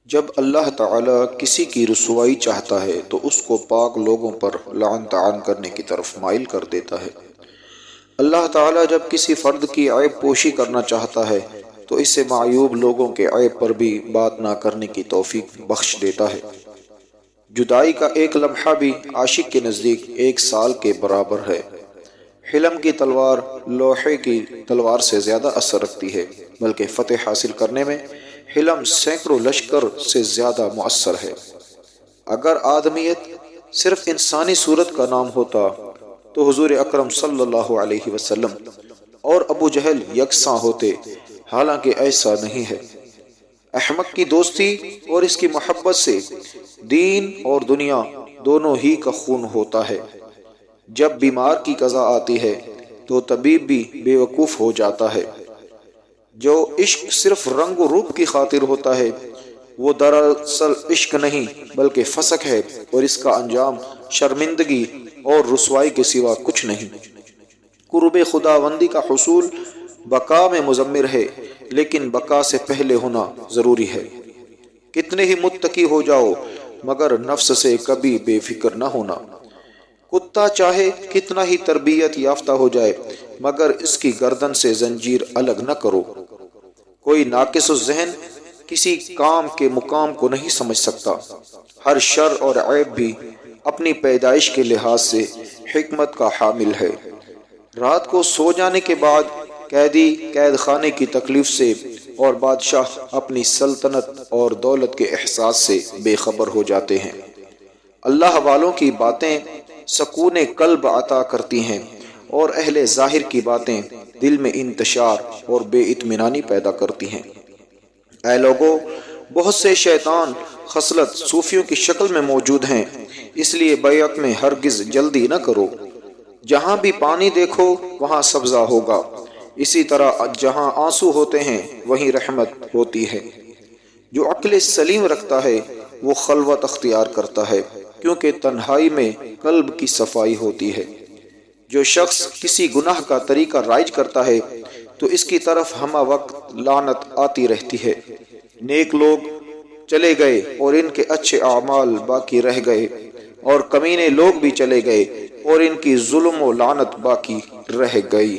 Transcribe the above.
جب اللہ تعالیٰ کسی کی رسوائی چاہتا ہے تو اس کو پاک لوگوں پر لعن طعن کرنے کی طرف مائل کر دیتا ہے۔ اللہ تعالیٰ جب کسی فرد کی عیب پوشی کرنا چاہتا ہے تو اسے معیوب لوگوں کے عیب پر بھی بات نہ کرنے کی توفیق بخش دیتا ہے۔ جدائی کا ایک لمحہ بھی عاشق کے نزدیک 1 سال کے برابر ہے۔ حلم کی تلوار لوہے کی تلوار سے زیادہ اثر رکھتی ہے، بلکہ فتح حاصل کرنے میں حلم سینکڑوں لشکر سے زیادہ مؤثر ہے۔ اگر آدمیت صرف انسانی صورت کا نام ہوتا تو حضور اکرم صلی اللہ علیہ وسلم اور ابو جہل یکساں ہوتے، حالانکہ ایسا نہیں ہے۔ احمق کی دوستی اور اس کی محبت سے دین اور دنیا دونوں ہی کا خون ہوتا ہے۔ جب بیمار کی قضا آتی ہے تو طبیب بھی بے وقوف ہو جاتا ہے۔ جو عشق صرف رنگ و روپ کی خاطر ہوتا ہے وہ دراصل عشق نہیں بلکہ فسق ہے، اور اس کا انجام شرمندگی اور رسوائی کے سوا کچھ نہیں۔ قرب خداوندی کا حصول بقا میں مضمر ہے، لیکن بقا سے پہلے ہونا ضروری ہے۔ کتنے ہی متقی ہو جاؤ مگر نفس سے کبھی بے فکر نہ ہونا۔ کتا چاہے کتنا ہی تربیت یافتہ ہو جائے مگر اس کی گردن سے زنجیر الگ نہ کرو۔ کوئی ناقص الذہن کسی کام کے مقام کو نہیں سمجھ سکتا۔ ہر شر اور عیب بھی اپنی پیدائش کے لحاظ سے حکمت کا حامل ہے۔ رات کو سو جانے کے بعد قیدی قید خانے کی تکلیف سے اور بادشاہ اپنی سلطنت اور دولت کے احساس سے بے خبر ہو جاتے ہیں۔ اللہ والوں کی باتیں سکون قلب عطا کرتی ہیں اور اہل ظاہر کی باتیں دل میں انتشار اور بے اطمینانی پیدا کرتی ہیں۔ اے لوگو، بہت سے شیطان خصلت صوفیوں کی شکل میں موجود ہیں، اس لیے بیعت میں ہرگز جلدی نہ کرو۔ جہاں بھی پانی دیکھو وہاں سبزہ ہوگا، اسی طرح جہاں آنسو ہوتے ہیں وہیں رحمت ہوتی ہے۔ جو عقل سلیم رکھتا ہے وہ خلوت اختیار کرتا ہے، کیونکہ تنہائی میں قلب کی صفائی ہوتی ہے۔ جو شخص کسی گناہ کا طریقہ رائج کرتا ہے تو اس کی طرف ہمہ وقت لعنت آتی رہتی ہے۔ نیک لوگ چلے گئے اور ان کے اچھے اعمال باقی رہ گئے، اور کمینے لوگ بھی چلے گئے اور ان کی ظلم و لعنت باقی رہ گئی۔